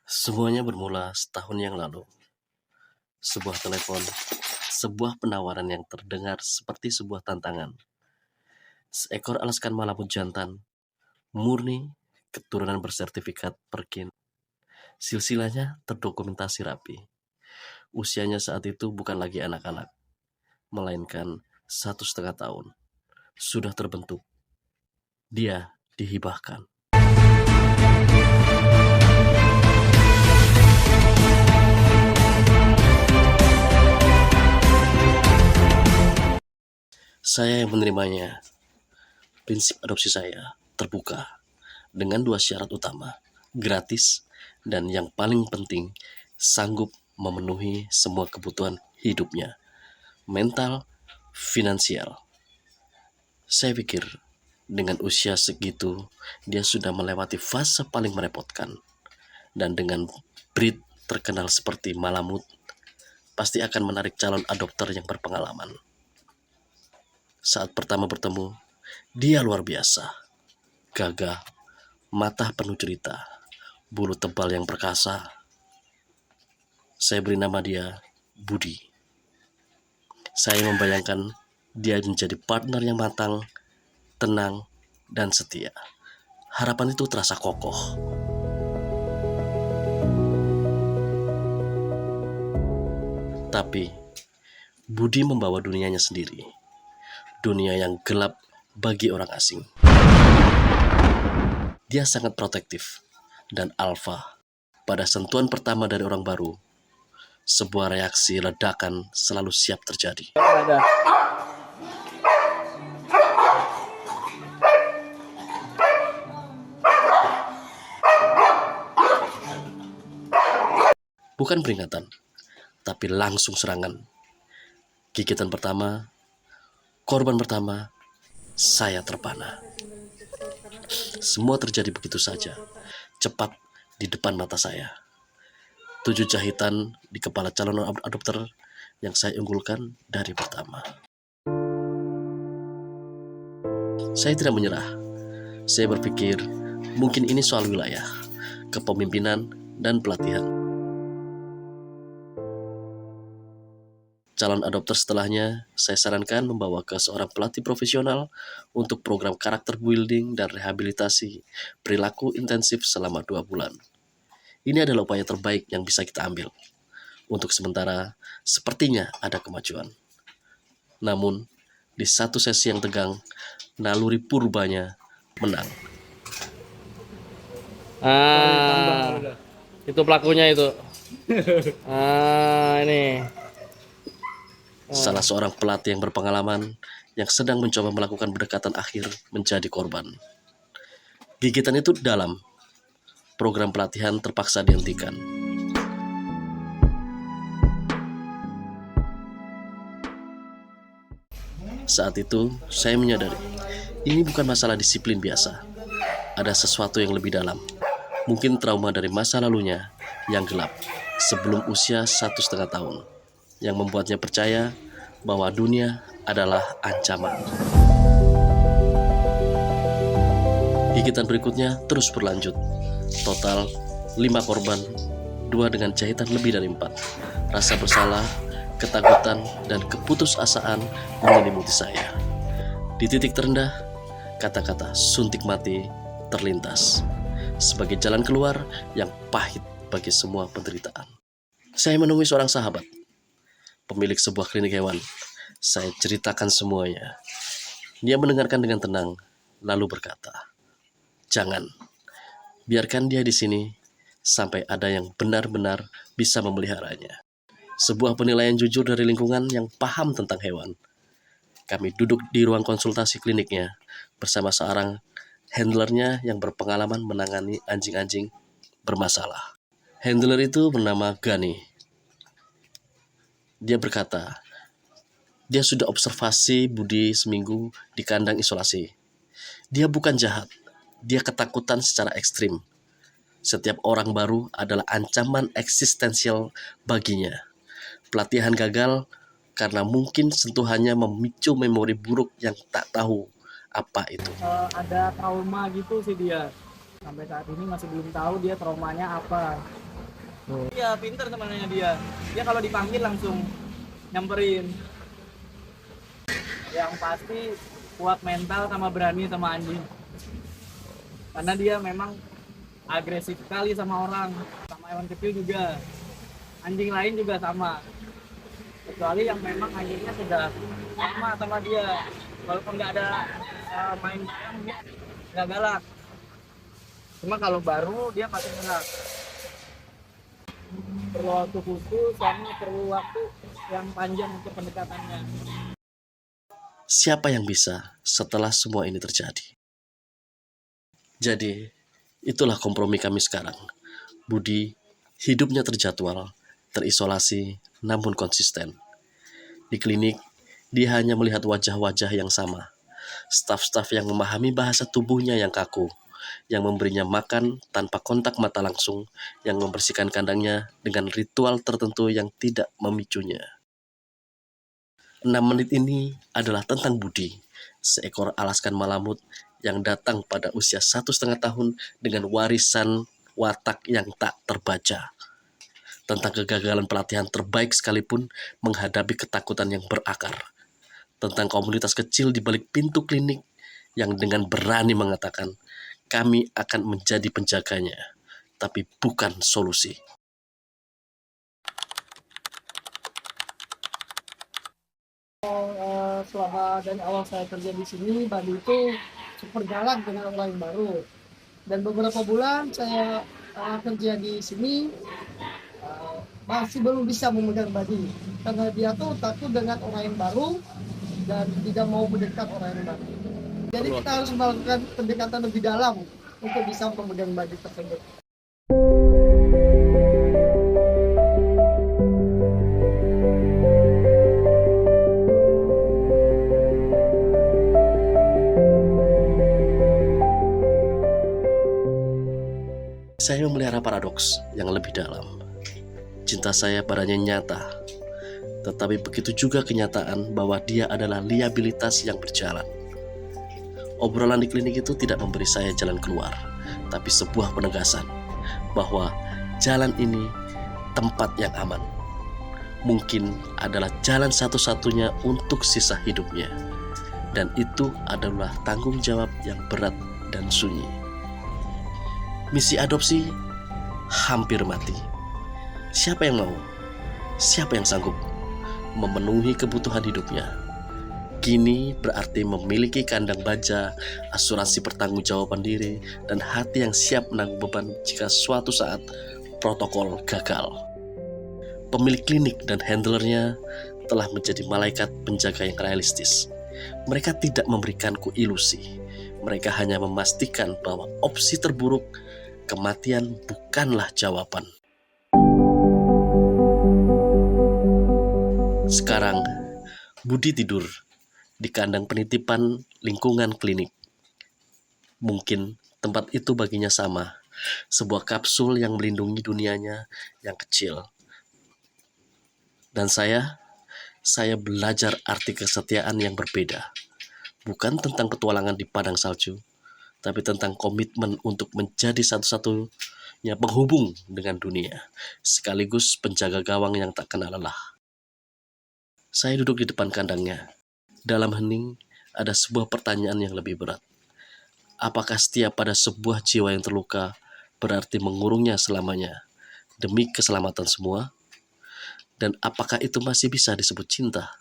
Semuanya bermula setahun yang lalu. Sebuah telepon, sebuah penawaran yang terdengar seperti sebuah tantangan. Seekor alaskan malamut jantan, murni, keturunan bersertifikat Perkin. Silsilahnya terdokumentasi rapi. Usianya saat itu bukan lagi anak-anak, melainkan 1,5 tahun. Sudah terbentuk. Dia dihibahkan. Saya yang menerimanya. Prinsip adopsi saya terbuka dengan 2 syarat utama, gratis dan yang paling penting, sanggup memenuhi semua kebutuhan hidupnya, mental, finansial. Saya pikir dengan usia segitu, dia sudah melewati fase paling merepotkan. Dan dengan breed terkenal seperti Malamut, pasti akan menarik calon adopter yang berpengalaman. Saat pertama bertemu, dia luar biasa. Gagah, mata penuh cerita, bulu tebal yang perkasa. Saya beri nama dia Budi. Saya membayangkan dia menjadi partner yang matang, tenang, dan setia. Harapan itu terasa kokoh. Tapi, Budi membawa dunianya sendiri. Dunia yang gelap bagi orang asing. Dia sangat protektif dan alfa. Pada sentuhan pertama dari orang baru, sebuah reaksi ledakan selalu siap terjadi. Bukan peringatan, tapi langsung serangan. Gigitan pertama, korban pertama, saya terpana. Semua terjadi begitu saja, cepat di depan mata saya. 7 jahitan di kepala calon adopter yang saya unggulkan dari pertama. Saya tidak menyerah. Saya berpikir mungkin ini soal wilayah, kepemimpinan, dan pelatihan. Calon adopter setelahnya, saya sarankan membawa ke seorang pelatih profesional untuk program karakter building dan rehabilitasi perilaku intensif selama 2 bulan. Ini adalah upaya terbaik yang bisa kita ambil. Untuk sementara, sepertinya ada kemajuan. Namun, di satu sesi yang tegang, naluri purbanya menang. Itu pelakunya itu. Ini. Salah seorang pelatih yang berpengalaman yang sedang mencoba melakukan pendekatan akhir menjadi korban. Gigitan itu dalam. Program pelatihan terpaksa dihentikan. Saat itu, saya menyadari ini bukan masalah disiplin biasa. Ada sesuatu yang lebih dalam. Mungkin trauma dari masa lalunya yang gelap sebelum usia 1,5 tahun. Yang membuatnya percaya bahwa dunia adalah ancaman. Gigitan berikutnya terus berlanjut. Total 5 korban, 2 dengan jahitan lebih dari 4. Rasa bersalah, ketakutan, dan keputusasaan menyelimuti saya. Di titik terendah, kata-kata suntik mati terlintas sebagai jalan keluar yang pahit bagi semua penderitaan. Saya menemui seorang sahabat, pemilik sebuah klinik hewan. Saya ceritakan semuanya. Dia mendengarkan dengan tenang, lalu berkata, "Jangan, biarkan dia di sini sampai ada yang benar-benar bisa memeliharanya." Sebuah penilaian jujur dari lingkungan yang paham tentang hewan. Kami duduk di ruang konsultasi kliniknya bersama seorang handlernya yang berpengalaman menangani anjing-anjing bermasalah. Handler itu bernama Gani. Dia berkata, dia sudah observasi Budi seminggu di kandang isolasi. Dia bukan jahat, dia ketakutan secara ekstrim. Setiap orang baru adalah ancaman eksistensial baginya. Pelatihan gagal karena mungkin sentuhannya memicu memori buruk yang tak tahu apa itu. Ada trauma gitu sih dia. Sampai saat ini masih belum tahu dia traumanya apa. Iya, pinter temannya dia. Dia kalau dipanggil langsung nyamperin. Yang pasti kuat mental sama berani sama anjing. Karena dia memang agresif sekali sama orang, sama hewan kecil juga. Anjing lain juga sama. Kecuali yang memang anjingnya sudah lama sama dia. Walaupun nggak ada main bareng, dia nggak galak. Cuma kalau baru dia pasti galak. Perlu waktu khusus sama perlu waktu yang panjang untuk pendekatannya. Siapa yang bisa setelah semua ini terjadi? Jadi, itulah kompromi kami sekarang. Budi, hidupnya terjadwal, terisolasi, namun konsisten. Di klinik, dia hanya melihat wajah-wajah yang sama. Staf-staf yang memahami bahasa tubuhnya yang kaku, yang memberinya makan tanpa kontak mata langsung, yang membersihkan kandangnya dengan ritual tertentu yang tidak memicunya. 6 menit ini adalah tentang Budi, seekor Alaskan Malamut yang datang pada usia 1,5 tahun dengan warisan watak yang tak terbaca. Tentang kegagalan pelatihan terbaik sekalipun menghadapi ketakutan yang berakar. Tentang komunitas kecil di balik pintu klinik yang dengan berani mengatakan, kami akan menjadi penjaganya, tapi bukan solusi. Selama dari awal saya kerja di sini, Badi itu super galak dengan orang yang baru. Dan beberapa bulan saya kerja di sini masih belum bisa memegang Badi karena dia tuh takut dengan orang yang baru dan tidak mau mendekat orang yang baru. Jadi kita harus melakukan pendekatan lebih dalam untuk bisa memegang Badi tersebut. Saya memelihara paradoks yang lebih dalam. Cinta saya padanya nyata, tetapi begitu juga kenyataan bahwa dia adalah liabilitas yang berjalan. Obrolan di klinik itu tidak memberi saya jalan keluar, tapi sebuah penegasan bahwa jalan ini tempat yang aman. Mungkin adalah jalan satu-satunya untuk sisa hidupnya. Dan itu adalah tanggung jawab yang berat dan sunyi. Misi adopsi hampir mati. Siapa yang mau? Siapa yang sanggup memenuhi kebutuhan hidupnya? Kini berarti memiliki kandang baja, asuransi pertanggungjawaban diri, dan hati yang siap menanggung beban jika suatu saat protokol gagal. Pemilik klinik dan handlernya telah menjadi malaikat penjaga yang realistis. Mereka tidak memberikanku ilusi. Mereka hanya memastikan bahwa opsi terburuk, kematian, bukanlah jawaban. Sekarang, Budi tidur di kandang penitipan lingkungan klinik. Mungkin tempat itu baginya sama, sebuah kapsul yang melindungi dunianya yang kecil. Dan saya belajar arti kesetiaan yang berbeda. Bukan tentang petualangan di padang salju, tapi tentang komitmen untuk menjadi satu-satunya penghubung dengan dunia, sekaligus penjaga gawang yang tak kenal lelah. Saya duduk di depan kandangnya. Dalam hening, ada sebuah pertanyaan yang lebih berat. Apakah setia pada sebuah jiwa yang terluka berarti mengurungnya selamanya demi keselamatan semua? Dan apakah itu masih bisa disebut cinta?